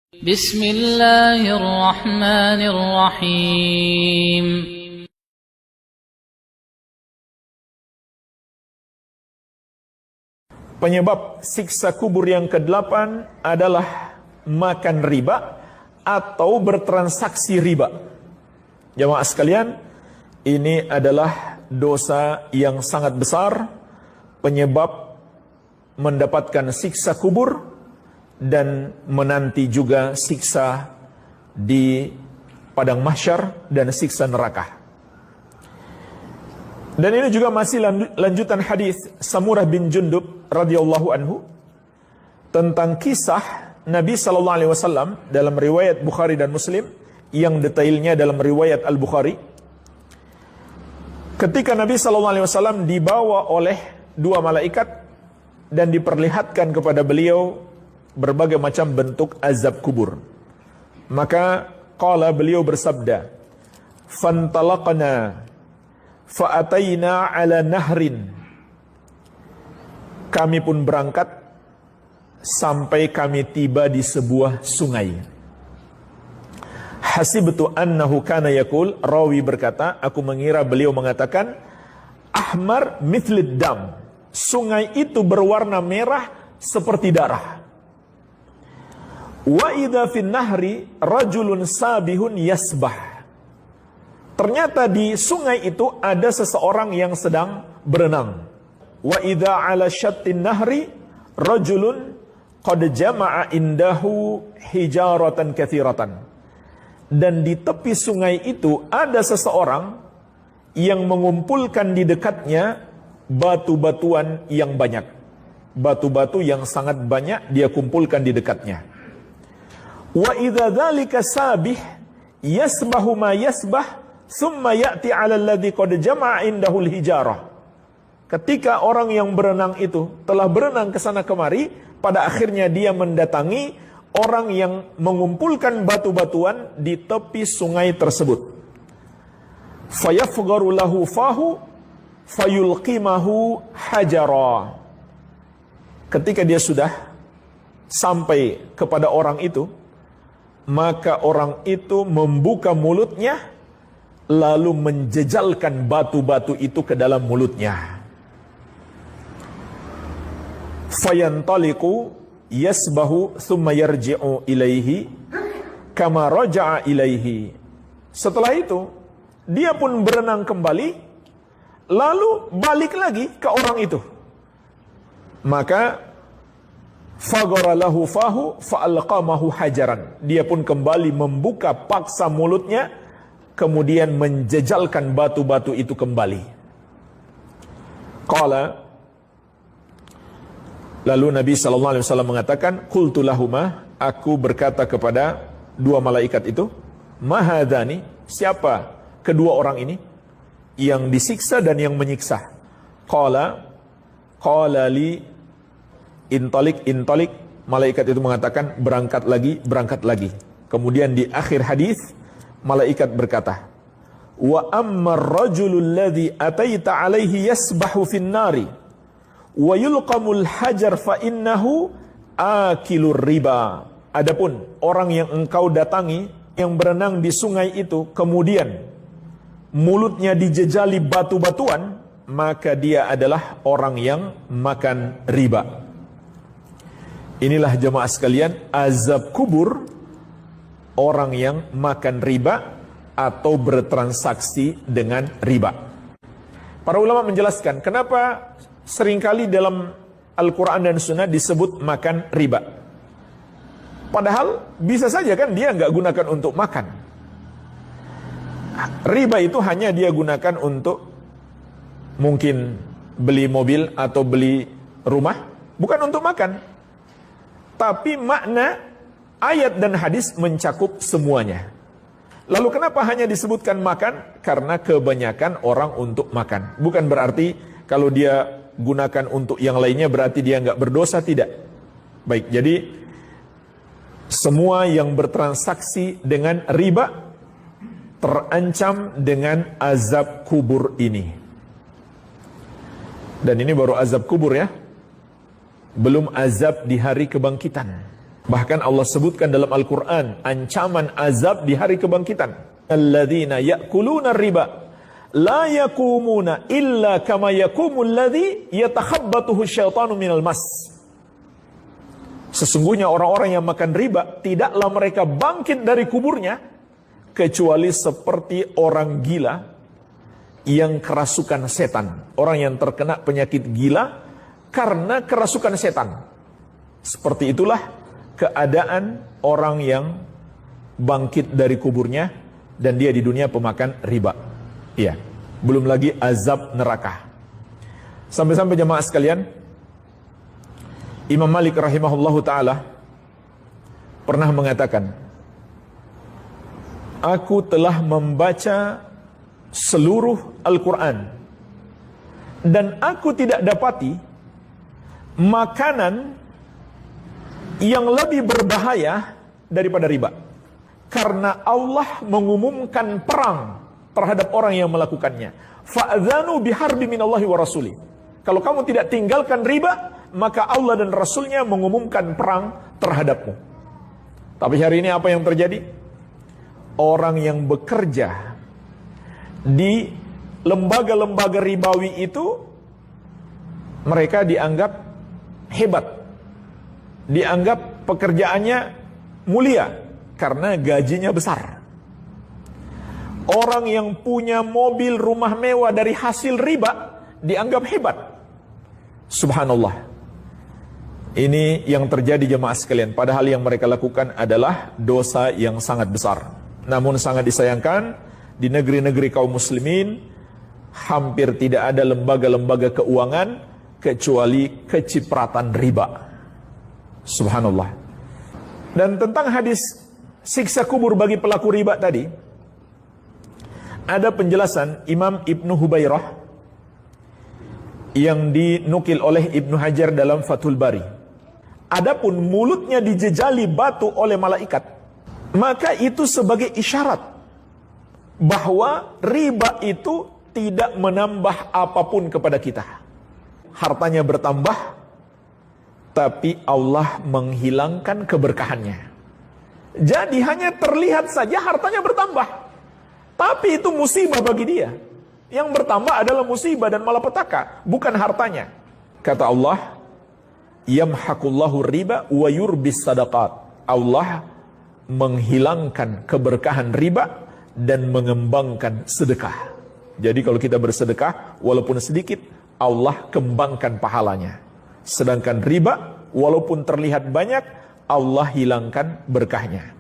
Bismillahirrahmanirrahim. Penyebab siksa kubur yang ke-8 adalah makan riba atau bertransaksi riba. Jamaah sekalian, ini adalah dosa yang sangat besar, penyebab mendapatkan siksa kubur dan menanti juga siksa di padang mahsyar dan siksa neraka. Dan ini juga masih lanjutan hadis Samurah bin Jundub radhiyallahu anhu tentang kisah Nabi sallallahu alaihi wasallam dalam riwayat Bukhari dan Muslim, yang detailnya dalam riwayat Al-Bukhari. Ketika Nabi sallallahu alaihi wasallam dibawa oleh dua malaikat dan diperlihatkan kepada beliau berbagai macam bentuk azab kubur, maka beliau bersabda, "Fantalaqna fa'ataina ala nahrin." Kami pun berangkat sampai kami tiba di sebuah sungai. Hasibtu annahu kana yaqul, rawi berkata, aku mengira beliau mengatakan, ahmar mithlid dam, sungai itu berwarna merah seperti darah. Wa idza fin nahri rajulun sabihun yasbah. Ternyata di sungai itu ada seseorang yang sedang berenang. Wa idza ala syattin nahri rajulun qad jama'a indahu hijaratan katsiratan. Dan di tepi sungai itu ada seseorang yang mengumpulkan di dekatnya batu-batuan yang banyak. Batu-batu yang sangat banyak dia kumpulkan di dekatnya. Wa idza dzalika sabih yasbahu ma yasbah thumma ya'ti 'ala alladhi qad jama'a indahu al-hijarah. Ketika orang yang berenang itu telah berenang ke sana kemari, pada akhirnya dia mendatangi orang yang mengumpulkan batu-batuan di tepi sungai tersebut. Fayafgharu lahu fahu fayulqimahu hajara. Ketika dia sudah sampai kepada orang itu, maka orang itu membuka mulutnya lalu menjejalkan batu-batu itu ke dalam mulutnya. Fayantaliqu yasbahu thumma yarji'u ilaihi kama raja'a ilaihi. Setelah itu dia pun berenang kembali lalu balik lagi ke orang itu. Maka faghara lahu fahu fa'alqamahu hajaran. Dia pun kembali membuka paksa mulutnya, kemudian menjejalkan batu-batu itu kembali. Qala, lalu Nabi sallallahu alaihi wasallam mengatakan, qultu lahuma, aku berkata kepada dua malaikat itu, mahadani, siapa kedua orang ini yang disiksa dan yang menyiksa? Qala li intalik. Malaikat itu mengatakan berangkat lagi. Kemudian di akhir hadis malaikat berkata, wa ammar rajulul ladzi ataita alaihi yasbahu fin nari wa yulqamul hajar fa innahu akilur riba. Adapun orang yang engkau datangi yang berenang di sungai itu kemudian mulutnya dijejali batu-batuan, maka dia adalah orang yang makan riba. Inilah jemaah sekalian azab kubur orang yang makan riba atau bertransaksi dengan riba. Para ulama menjelaskan kenapa seringkali dalam Al-Quran dan Sunnah disebut makan riba. Padahal bisa saja kan dia nggak gunakan untuk makan. Riba itu hanya dia gunakan untuk mungkin beli mobil atau beli rumah, bukan untuk makan. Tapi makna ayat dan hadis mencakup semuanya. Lalu kenapa hanya disebutkan makan? Karena kebanyakan orang untuk makan. Bukan berarti kalau dia gunakan untuk yang lainnya berarti dia nggak berdosa, tidak. Baik, jadi semua yang bertransaksi dengan riba terancam dengan azab kubur ini. Dan ini baru azab kubur ya. Belum azab di hari kebangkitan. Bahkan Allah sebutkan dalam Al-Quran ancaman azab di hari kebangkitan. Alladzina ya'kuluna riba la yakumuna illa kama yakumul ladzi yatakhabbathu syaitanu minal mas. Sesungguhnya orang-orang yang makan riba tidaklah mereka bangkit dari kuburnya kecuali seperti orang gila yang kerasukan setan. Orang yang terkena penyakit gila karena kerasukan setan. Seperti itulah keadaan orang yang bangkit dari kuburnya dan dia di dunia pemakan riba. Iya, belum lagi azab neraka. Sampai-sampai jemaah sekalian, Imam Malik rahimahullahu ta'ala pernah mengatakan, aku telah membaca seluruh Al-Quran dan aku tidak dapati makanan yang lebih berbahaya daripada riba. Karena Allah mengumumkan perang terhadap orang yang melakukannya. Fa'adhanu biharbi minallahi wa rasuli. Kalau kamu tidak tinggalkan riba, maka Allah dan Rasulnya mengumumkan perang terhadapmu. Tapi hari ini apa yang terjadi? Orang yang bekerja di lembaga-lembaga ribawi itu, mereka dianggap hebat, dianggap pekerjaannya mulia karena gajinya besar. Orang yang punya mobil, rumah mewah dari hasil riba dianggap hebat. Subhanallah. Ini yang terjadi jemaah sekalian, padahal yang mereka lakukan adalah dosa yang sangat besar. Namun sangat disayangkan, di negeri-negeri kaum muslimin hampir tidak ada lembaga-lembaga keuangan kecuali kecipratan riba. Subhanallah. Dan tentang hadis siksa kubur bagi pelaku riba tadi, ada penjelasan Imam Ibnu Hubairah yang dinukil oleh Ibnu Hajar dalam Fathul Bari. Adapun mulutnya dijejali batu oleh malaikat, maka itu sebagai isyarat bahwa riba itu tidak menambah apapun kepada kita. Hartanya bertambah, tapi Allah menghilangkan keberkahannya. Jadi hanya terlihat saja hartanya bertambah, tapi itu musibah bagi dia. Yang bertambah adalah musibah dan malapetaka, bukan hartanya. Kata Allah, yamhaqullahu riba wa yurbis sadaqat. Allah menghilangkan keberkahan riba dan mengembangkan sedekah. Jadi kalau kita bersedekah walaupun sedikit, Allah kembangkan pahalanya. Sedangkan riba walaupun terlihat banyak, Allah hilangkan berkahnya.